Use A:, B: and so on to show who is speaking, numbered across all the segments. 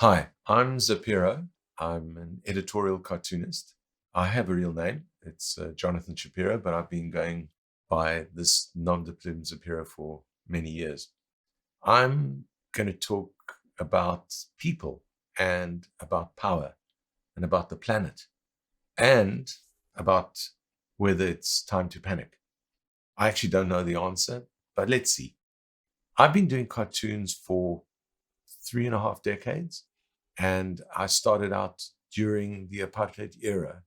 A: Hi, I'm Zapiro. I'm an editorial cartoonist. I have a real name. It's Jonathan Shapiro, but I've been going by this non-diplomed Zapiro for many years. I'm going to talk about people and about power and about the planet and about whether it's time to panic. I actually don't know the answer, but let's see. I've been doing cartoons for 3.5 decades. And I started out during the Apartheid era.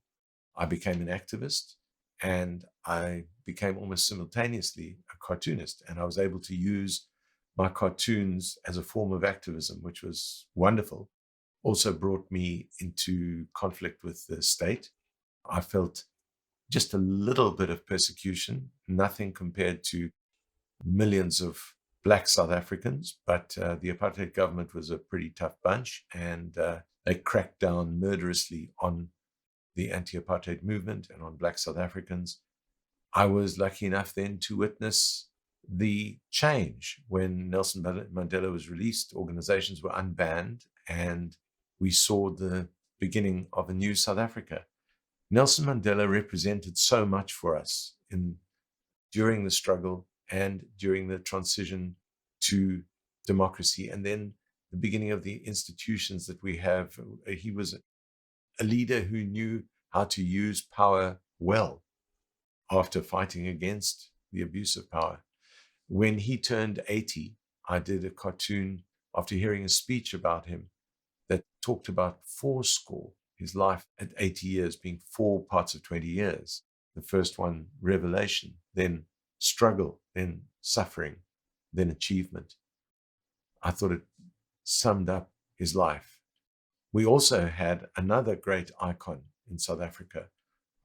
A: I became an activist and I became almost simultaneously a cartoonist. And I was able to use my cartoons as a form of activism, which was wonderful. Also brought me into conflict with the state. I felt just a little bit of persecution, nothing compared to millions of Black South Africans, but the apartheid government was a pretty tough bunch, and they cracked down murderously on the anti-apartheid movement and on Black South Africans. I was lucky enough then to witness the change when Nelson Mandela was released. Organizations were unbanned, and we saw the beginning of a new South Africa. Nelson Mandela represented so much for us during the struggle and during the transition to democracy, and then the beginning of the institutions that we have. He was a leader who knew how to use power well after fighting against the abuse of power. When he turned 80, I did a cartoon after hearing a speech about him that talked about fourscore, his life at 80 years being 4 parts of 20 years. The first one, revelation, then struggle, then suffering, then achievement. I thought it summed up his life. We also had another great icon in South Africa,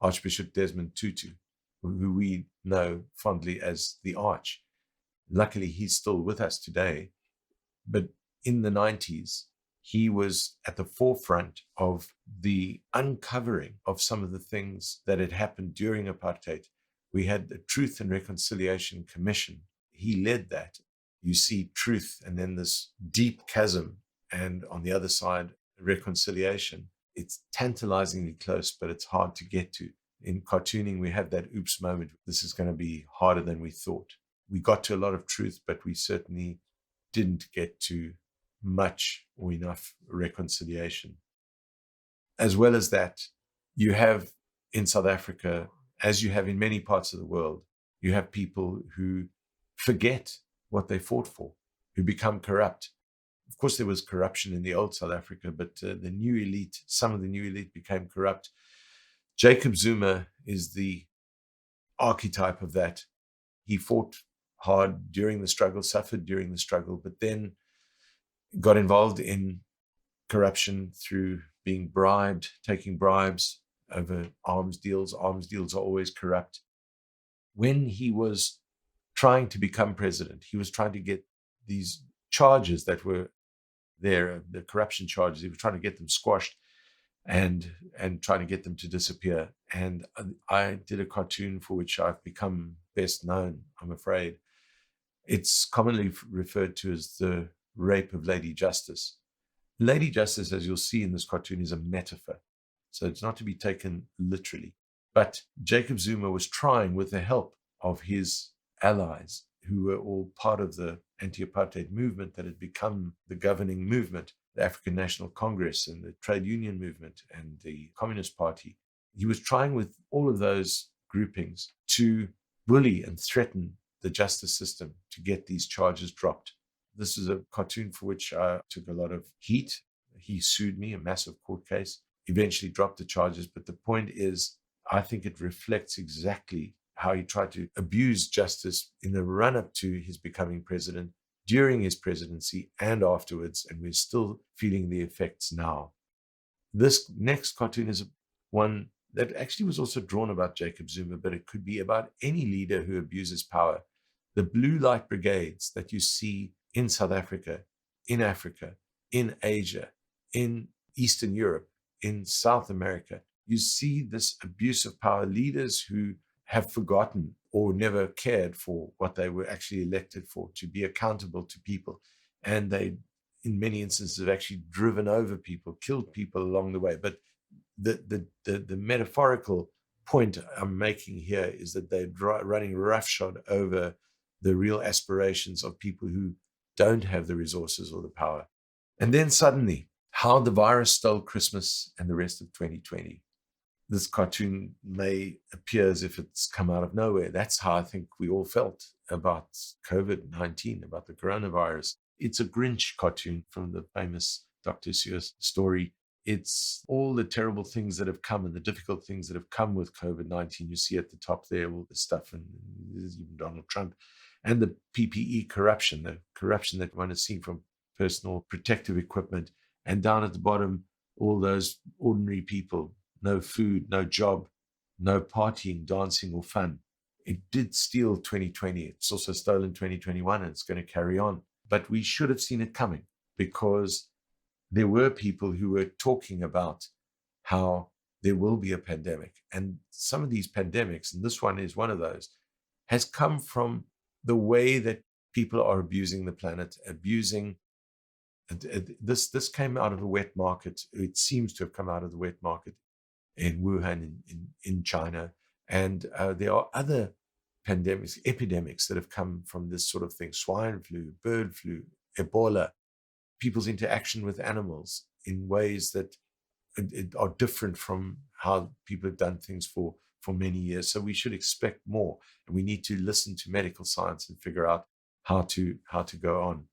A: Archbishop Desmond Tutu, who we know fondly as the Arch. Luckily, he's still with us today. But in the 90s, he was at the forefront of the uncovering of some of the things that had happened during apartheid. We had the Truth and Reconciliation Commission. He led that. You see truth and then this deep chasm, and on the other side, reconciliation. It's tantalizingly close, but it's hard to get to. In cartooning, we have that oops moment. This is going to be harder than we thought. We got to a lot of truth, but we certainly didn't get to much or enough reconciliation. As well as that, you have in South Africa, as you have in many parts of the world, you have people who forget what they fought for, who become corrupt. Of course, there was corruption in the old South Africa, but the new elite, some of the new elite became corrupt. Jacob Zuma is the archetype of that. He fought hard during the struggle, suffered during the struggle, but then got involved in corruption through being bribed, taking bribes over arms deals. Arms deals are always corrupt. When he was trying to become president, he was trying to get these charges that were there, the corruption charges, he was trying to get them squashed and trying to get them to disappear. And I did a cartoon for which I've become best known, I'm afraid. It's commonly referred to as the rape of Lady Justice. Lady Justice, as you'll see in this cartoon, is a metaphor. So it's not to be taken literally. But Jacob Zuma was trying, with the help of his allies, who were all part of the anti-apartheid movement that had become the governing movement, the African National Congress and the trade union movement and the Communist Party. He was trying with all of those groupings to bully and threaten the justice system to get these charges dropped. This is a cartoon for which I took a lot of heat. He sued me, a massive court case, eventually dropped the charges. But the point is, I think it reflects exactly how he tried to abuse justice in the run-up to his becoming president, during his presidency, and afterwards. And we're still feeling the effects now. This next cartoon is one that actually was also drawn about Jacob Zuma, but it could be about any leader who abuses power. The blue light brigades that you see in South Africa, in Asia, in Eastern Europe, in South America, you see this abuse of power, leaders who have forgotten or never cared for what they were actually elected for, to be accountable to people. And they in many instances have actually driven over people, killed people along the way. But the metaphorical point I'm making here is that they're running roughshod over the real aspirations of people who don't have the resources or the power. And then suddenly, how the virus stole Christmas and the rest of 2020. This cartoon may appear as if it's come out of nowhere. That's how I think we all felt about COVID-19, about the coronavirus. It's a Grinch cartoon from the famous Dr. Seuss story. It's all the terrible things that have come and the difficult things that have come with COVID-19. You see at the top there all the stuff, and even Donald Trump, and the PPE corruption, the corruption that one has seen from personal protective equipment, and down at the bottom, all those ordinary people, no food, no job, no partying, dancing, or fun. It did steal 2020. It's also stolen 2021, and it's going to carry on. But we should have seen it coming, because there were people who were talking about how there will be a pandemic. And some of these pandemics, and this one is one of those, has come from the way that people are abusing the planet, abusing. This came out of a wet market. It seems to have come out of the wet market in Wuhan, in China. And there are other pandemics, epidemics that have come from this sort of thing: swine flu, bird flu, Ebola, people's interaction with animals in ways that are different from how people have done things for many years. So we should expect more, and we need to listen to medical science and figure out how to go on.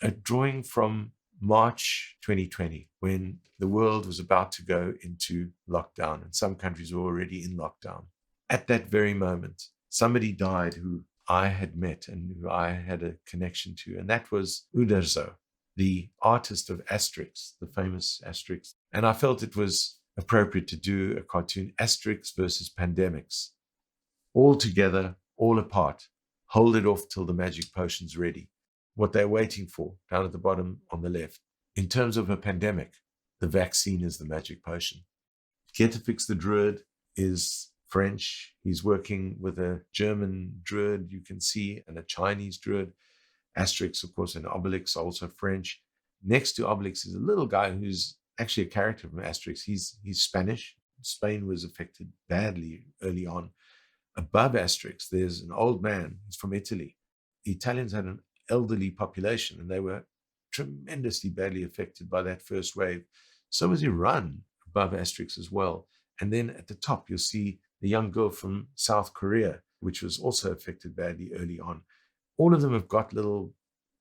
A: A drawing from March 2020, when the world was about to go into lockdown, and some countries were already in lockdown. At that very moment, somebody died who I had met and who I had a connection to, and that was Uderzo, the artist of Asterix, the famous Asterix. And I felt it was appropriate to do a cartoon, Asterix versus pandemics. All together, all apart. Hold it off till the magic potion's ready. What they're waiting for, down at the bottom on the left. In terms of a pandemic, the vaccine is the magic potion. Getafix the Druid is French. He's working with a German Druid, you can see, and a Chinese Druid. Asterix, of course, and Obelix, also French. Next to Obelix is a little guy who's actually a character from Asterix. He's Spanish. Spain was affected badly early on. Above Asterix, there's an old man. He's from Italy. The Italians had an elderly population, and they were tremendously badly affected by that first wave. So was Iran above Asterix as well. And then at the top, you'll see the young girl from South Korea, which was also affected badly early on. All of them have got little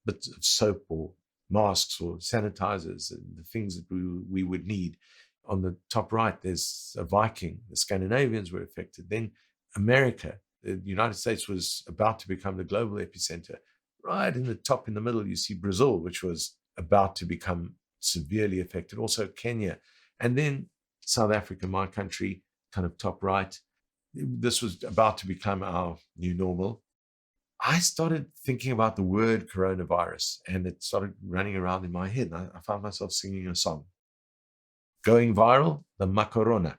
A: bits of soap or masks or sanitizers and the things that we would need. On the top right, there's a Viking. The Scandinavians were affected. Then America, the United States, was about to become the global epicenter. Right in the top, in the middle, you see Brazil, which was about to become severely affected. Also Kenya. And then South Africa, my country, kind of top right. This was about to become our new normal. I started thinking about the word coronavirus, and it started running around in my head. And I found myself singing a song. Going viral, the Macorona.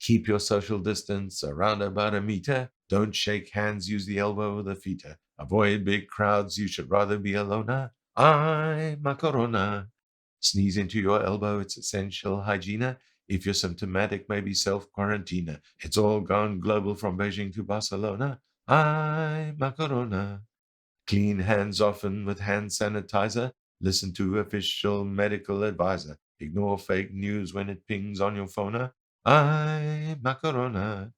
A: Keep your social distance around about a meter. Don't shake hands, use the elbow or the feet. Avoid big crowds, you should rather be alone. I, Macorona. Sneeze into your elbow, it's essential hygiene. If you're symptomatic, maybe self-quarantine. It's all gone global from Beijing to Barcelona. I, Macorona. Clean hands often with hand sanitizer. Listen to official medical advisor. Ignore fake news when it pings on your phone. I, Macorona.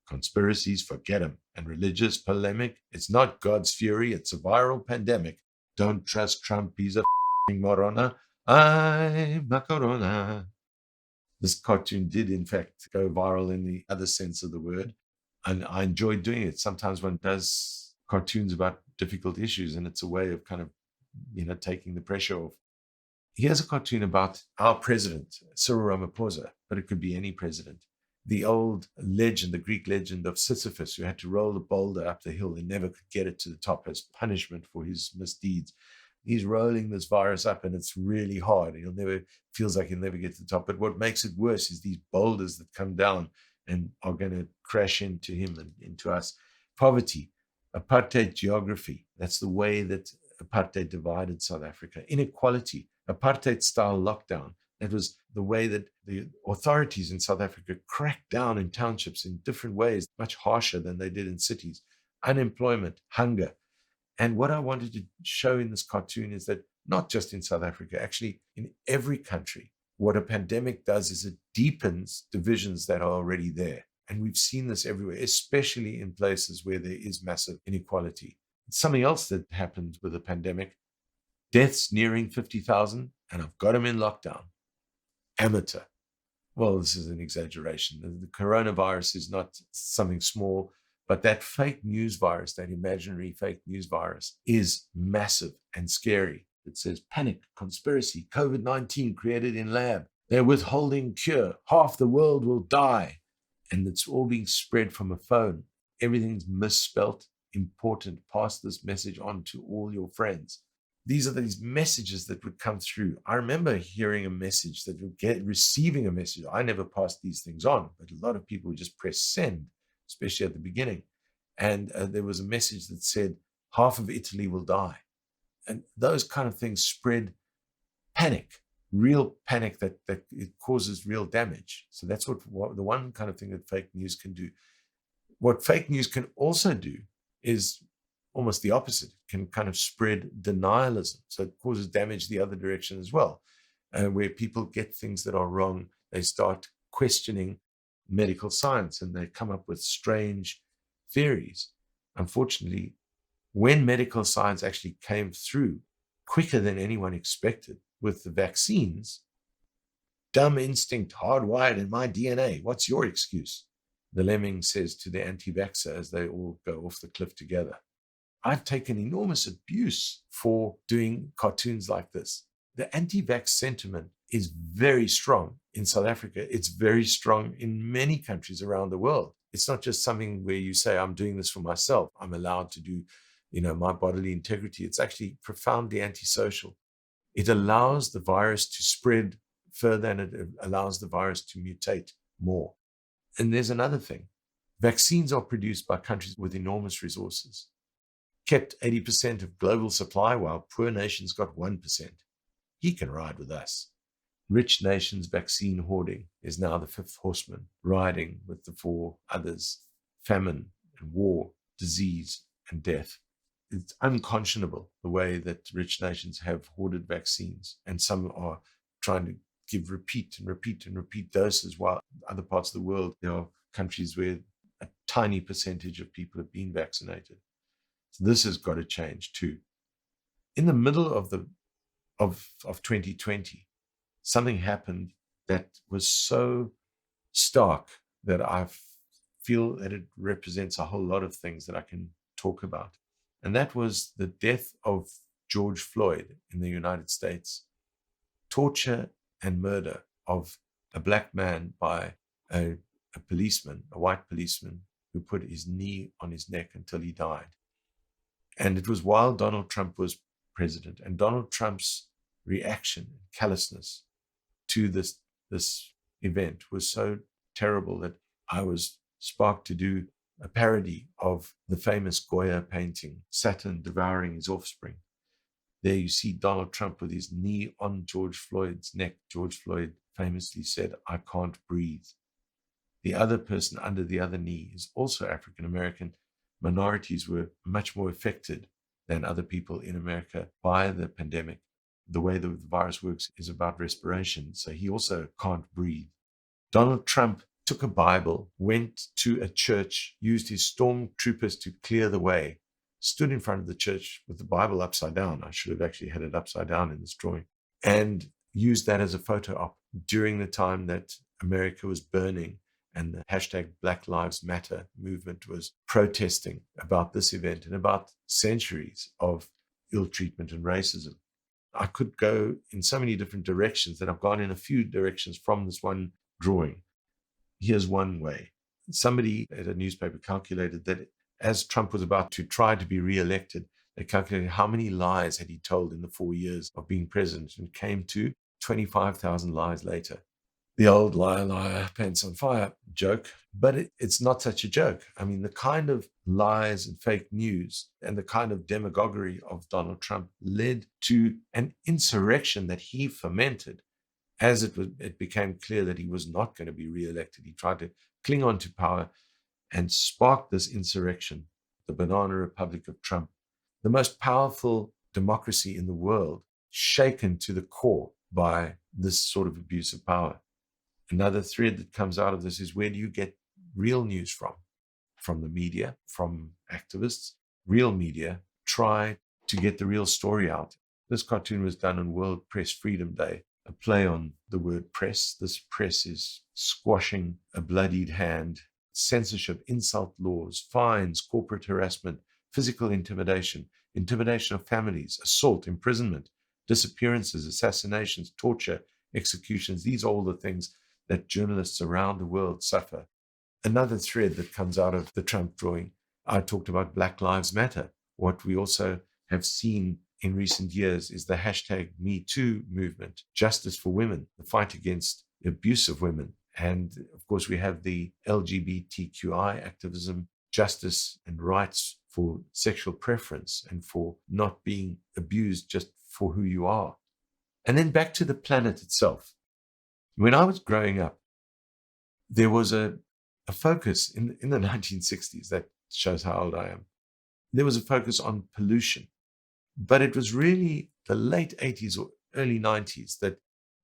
A: Conspiracies, forget them. And religious polemic, it's not God's fury, it's a viral pandemic. Don't trust Trump, he's a morona. I, Macorona. This cartoon did, in fact, go viral in the other sense of the word. And I enjoyed doing it. Sometimes one does cartoons about difficult issues, and it's a way of kind of, taking the pressure off. Here's a cartoon about our president, Cyril Ramaphosa, but it could be any president. The old legend, the Greek legend of Sisyphus, who had to roll the boulder up the hill and never could get it to the top as punishment for his misdeeds. He's rolling this virus up, and it's really hard. Feels like he'll never get to the top. But what makes it worse is these boulders that come down and are going to crash into him and into us. Poverty, apartheid geography. That's the way that apartheid divided South Africa. Inequality. apartheid-style lockdown. That was the way that the authorities in South Africa cracked down in townships in different ways, much harsher than they did in cities. Unemployment, hunger. And what I wanted to show in this cartoon is that not just in South Africa, actually in every country, what a pandemic does is it deepens divisions that are already there. And we've seen this everywhere, especially in places where there is massive inequality. Something else that happened with the pandemic, deaths nearing 50,000, and I've got them in lockdown. Amateur. Well, this is an exaggeration. The coronavirus is not something small, but that fake news virus, that imaginary fake news virus, is massive and scary. It says panic, conspiracy, COVID-19 created in lab. They're withholding cure. Half the world will die. And it's all being spread from a phone. Everything's misspelt. Important. Pass this message on to all your friends. These are these messages that would come through. I remember hearing a message that would receiving a message. I never passed these things on, but a lot of people would just press send, especially at the beginning. And there was a message that said, half of Italy will die. And those kind of things spread panic, real panic that it causes real damage. So that's what the one kind of thing that fake news can do. What fake news can also do is almost the opposite. It can kind of spread denialism. So it causes damage the other direction as well, where people get things that are wrong. They start questioning medical science and they come up with strange theories. Unfortunately, when medical science actually came through quicker than anyone expected with the vaccines, dumb instinct hardwired in my DNA. What's your excuse? The lemming says to the anti-vaxxer as they all go off the cliff together. I've taken enormous abuse for doing cartoons like this. The anti-vax sentiment is very strong in South Africa. It's very strong in many countries around the world. It's not just something where you say, I'm doing this for myself. I'm allowed to do, my bodily integrity. It's actually profoundly antisocial. It allows the virus to spread further and it allows the virus to mutate more. And there's another thing. Vaccines are produced by countries with enormous resources, kept 80% of global supply while poor nations got 1%. He can ride with us. Rich nations' vaccine hoarding is now the fifth horseman, riding with the four others: famine and war, disease and death. It's unconscionable the way that rich nations have hoarded vaccines, and some are trying to give repeat and repeat and repeat doses, while in other parts of the world there are countries where a tiny percentage of people have been vaccinated. So this has got to change too. In the middle of 2020, something happened that was so stark that I feel that it represents a whole lot of things that I can talk about. And that was the death of George Floyd in the United States. Torture and murder of a black man by a policeman, a white policeman, who put his knee on his neck until he died. And it was while Donald Trump was president. And Donald Trump's reaction, callousness to this event was so terrible that I was sparked to do a parody of the famous Goya painting, Saturn devouring his offspring. There you see Donald Trump with his knee on George Floyd's neck. George Floyd famously said, "I can't breathe." The other person under the other knee is also African American. Minorities were much more affected than other people in America by the pandemic. The way the virus works is about respiration, so he also can't breathe. Donald Trump took a Bible, went to a church, used his stormtroopers to clear the way, stood in front of the church with the Bible upside down. I should have actually had it upside down in this drawing, and used that as a photo op during the time that America was burning and the hashtag Black Lives Matter movement was protesting about this event and about centuries of ill treatment and racism. I could go in so many different directions that I've gone in a few directions from this one drawing. Here's one way. Somebody at a newspaper calculated that as Trump was about to try to be re-elected, they calculated how many lies had he told in the 4 years of being president, and came to 25,000 lies later. the old liar, liar, pants on fire joke, but it's not such a joke. I mean, the kind of lies and fake news and the kind of demagoguery of Donald Trump led to an insurrection that he fomented. As it became clear that he was not going to be re-elected, he tried to cling on to power and sparked this insurrection, the Banana Republic of Trump, the most powerful democracy in the world, shaken to the core by this sort of abuse of power. Another thread that comes out of this is, where do you get real news from? From the media, from activists. Real media try to get the real story out. This cartoon was done on World Press Freedom Day, a play on the word press. This press is squashing a bloodied hand, censorship, insult laws, fines, corporate harassment, physical intimidation, intimidation of families, assault, imprisonment, disappearances, assassinations, torture, executions. These are all the things that journalists around the world suffer. Another thread that comes out of the Trump drawing, I talked about Black Lives Matter. What we also have seen in recent years is the hashtag #MeToo movement, justice for women, the fight against the abuse of women. And of course, we have the LGBTQI activism, justice and rights for sexual preference and for not being abused just for who you are. And then back to the planet itself. When I was growing up, there was a focus in the 1960s, that shows how old I am. There was a focus on pollution, but it was really the late 80s or early 90s that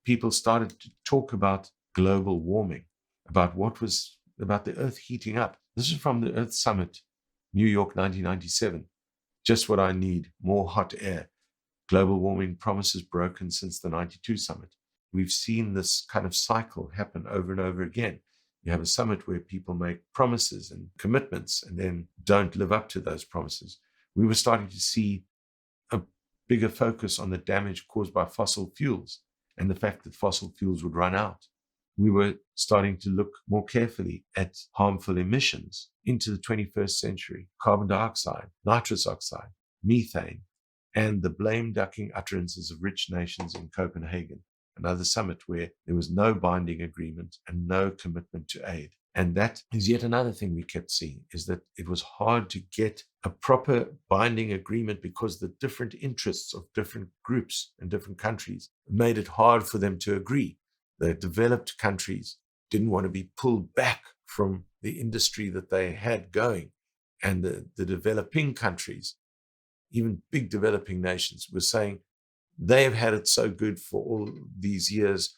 A: people started to talk about global warming, about the Earth heating up. This is from the Earth Summit, New York, 1997. Just what I need, more hot air. Global warming promises broken since the 92 summit. We've seen this kind of cycle happen over and over again. You have a summit where people make promises and commitments and then don't live up to those promises. We were starting to see a bigger focus on the damage caused by fossil fuels and the fact that fossil fuels would run out. We were starting to look more carefully at harmful emissions into the 21st century, carbon dioxide, nitrous oxide, methane, and the blame ducking utterances of rich nations in Copenhagen, another summit where there was no binding agreement and no commitment to aid. And that is yet another thing we kept seeing, is that it was hard to get a proper binding agreement because the different interests of different groups and different countries made it hard for them to agree. The developed countries didn't want to be pulled back from the industry that they had going. And the developing countries, even big developing nations, were saying, they have had it so good for all these years.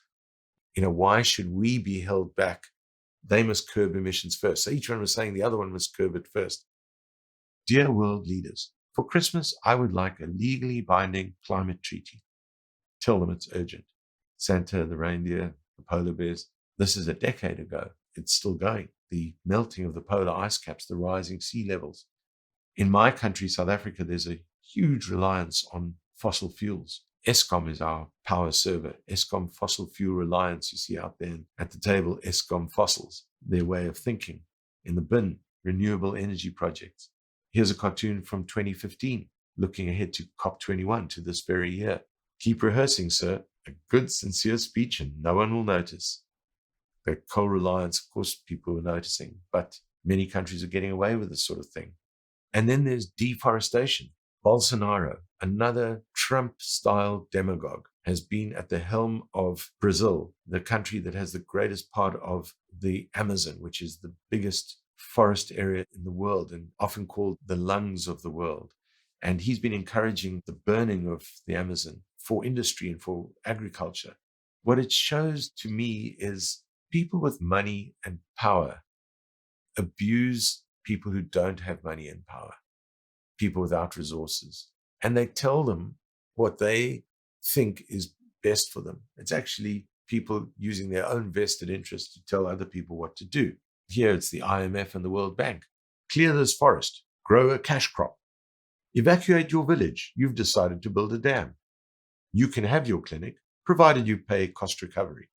A: Why should we be held back? They must curb emissions first. So each one was saying the other one must curb it first. Dear world leaders, for Christmas, I would like a legally binding climate treaty. Tell them it's urgent. Santa, the reindeer, the polar bears. This is a decade ago. It's still going. The melting of the polar ice caps, the rising sea levels. In my country, South Africa, there's a huge reliance on fossil fuels. Eskom is our power server. Eskom Fossil Fuel Reliance, you see out there at the table, Eskom Fossils, their way of thinking. In the bin, renewable energy projects. Here's a cartoon from 2015, looking ahead to COP21, to this very year. Keep rehearsing, sir. A good, sincere speech and no one will notice. The coal reliance, of course, people were noticing, but many countries are getting away with this sort of thing. And then there's deforestation. Bolsonaro, another Trump-style demagogue, has been at the helm of Brazil, the country that has the greatest part of the Amazon, which is the biggest forest area in the world and often called the lungs of the world. And he's been encouraging the burning of the Amazon for industry and for agriculture. What it shows to me is people with money and power abuse people who don't have money and power, people without resources, and they tell them what they think is best for them. It's actually people using their own vested interest to tell other people what to do. Here it's the IMF and the World Bank. Clear this forest, grow a cash crop, evacuate your village. You've decided to build a dam. You can have your clinic, provided you pay cost recovery.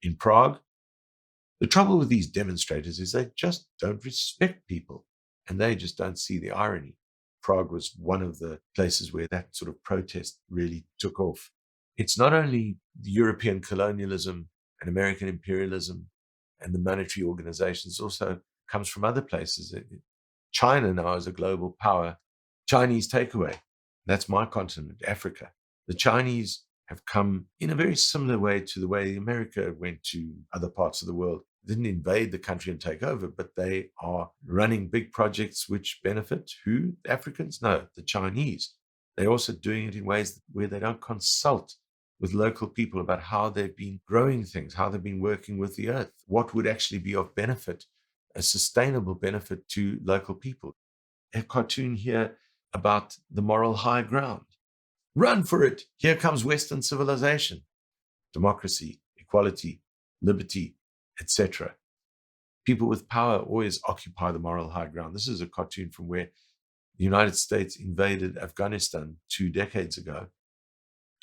A: In Prague, the trouble with these demonstrators is they just don't respect people, and they just don't see the irony. Prague was one of the places where that sort of protest really took off. It's not only the European colonialism and American imperialism and the monetary organizations also comes from other places. China now is a global power. Chinese takeaway. That's my continent, Africa. The Chinese have come in a very similar way to the way America went to other parts of the world. They didn't invade the country and take over, but they are running big projects which benefit who? The Africans? No, the Chinese. They're also doing it in ways where they don't consult with local people about how they've been growing things, how they've been working with the earth, what would actually be of benefit, a sustainable benefit to local people. A cartoon here about the moral high ground. Run for it. Here comes Western civilization, democracy, equality, liberty, etc. People with power always occupy the moral high ground. This is a cartoon from where the United States invaded Afghanistan 2 decades ago.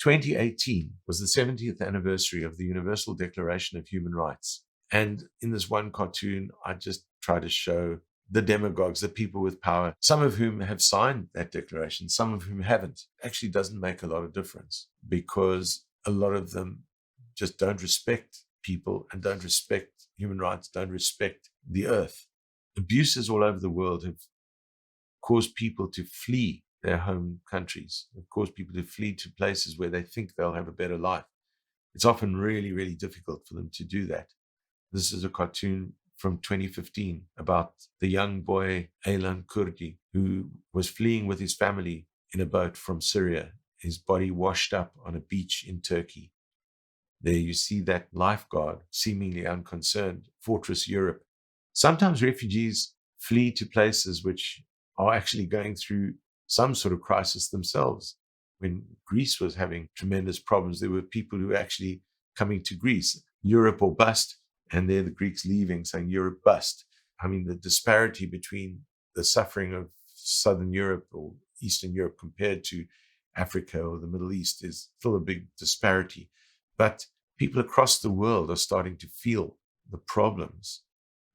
A: 2018 was the 70th anniversary of the Universal Declaration of Human Rights. And in this one cartoon, I just try to show the demagogues, the people with power, some of whom have signed that declaration, some of whom haven't. Actually doesn't make a lot of difference because a lot of them just don't respect people and don't respect human rights, don't respect the earth. Abuses all over the world have caused people to flee their home countries, have caused people to flee to places where they think they'll have a better life. It's often really, really difficult for them to do that. This is a cartoon from 2015 about the young boy Aylan Kurdi, who was fleeing with his family in a boat from Syria, his body washed up on a beach in Turkey. There you see that lifeguard, seemingly unconcerned, Fortress Europe. Sometimes refugees flee to places which are actually going through some sort of crisis themselves. When Greece was having tremendous problems, there were people who were actually coming to Greece, Europe or bust, and they're the Greeks leaving, saying Europe bust. I mean, the disparity between the suffering of Southern Europe or Eastern Europe compared to Africa or the Middle East is still a big disparity. But people across the world are starting to feel the problems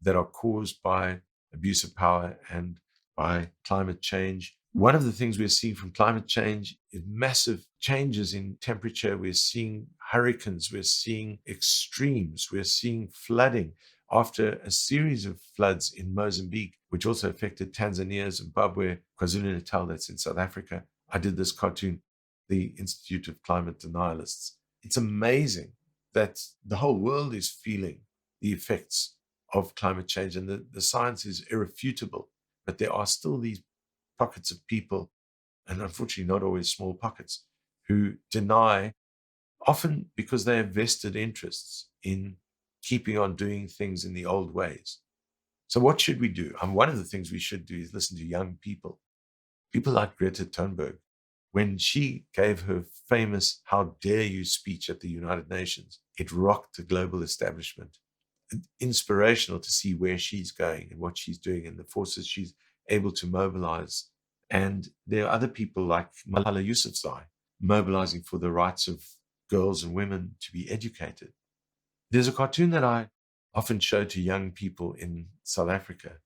A: that are caused by abuse of power and by climate change. One of the things we're seeing from climate change is massive changes in temperature. We're seeing hurricanes, we're seeing extremes, we're seeing flooding. After a series of floods in Mozambique, which also affected Tanzania, Zimbabwe, KwaZulu-Natal, that's in South Africa, I did this cartoon, the Institute of Climate Denialists. It's amazing that the whole world is feeling the effects of climate change, and the science is irrefutable. But there are still these pockets of people, and unfortunately not always small pockets, who deny, often because they have vested interests in keeping on doing things in the old ways. So what should we do? One of the things we should do is listen to young people. People like Greta Thunberg. When she gave her famous "How dare you" speech at the United Nations, it rocked the global establishment. Inspirational to see where she's going and what she's doing and the forces she's able to mobilize. And there are other people like Malala Yousafzai mobilizing for the rights of girls and women to be educated. There's a cartoon that I often show to young people in South Africa.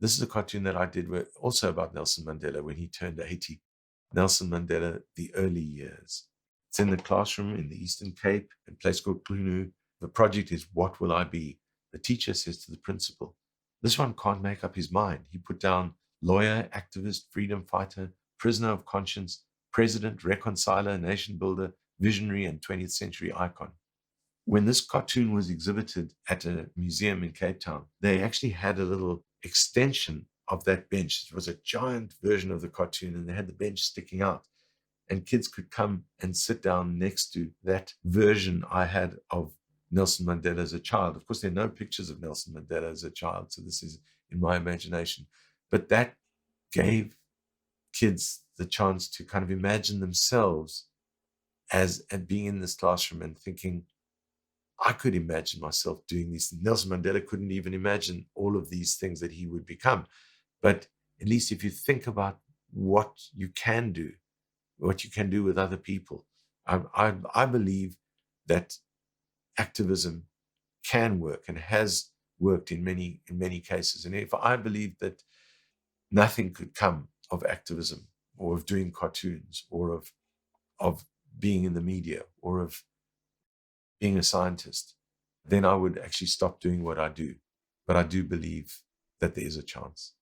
A: This is a cartoon that I did also about Nelson Mandela when he turned 80. Nelson Mandela, the early years. It's in the classroom in the Eastern Cape, in a place called Clunu. The project is "What Will I Be?" The teacher says to the principal, this one can't make up his mind. He put down lawyer, activist, freedom fighter, prisoner of conscience, president, reconciler, nation builder, visionary, and 20th century icon. When this cartoon was exhibited at a museum in Cape Town, they actually had a little extension of that bench. It was a giant version of the cartoon, and they had the bench sticking out. And kids could come and sit down next to that version I had of Nelson Mandela as a child. Of course, there are no pictures of Nelson Mandela as a child, so this is in my imagination. But that gave kids the chance to kind of imagine themselves as being in this classroom and thinking, I could imagine myself doing these things. Nelson Mandela couldn't even imagine all of these things that he would become. But at least if you think about what you can do with other people, I believe that activism can work and has worked in many cases. And if I believe that nothing could come of activism or of doing cartoons or of being in the media or of being a scientist, then I would actually stop doing what I do. But I do believe that there is a chance.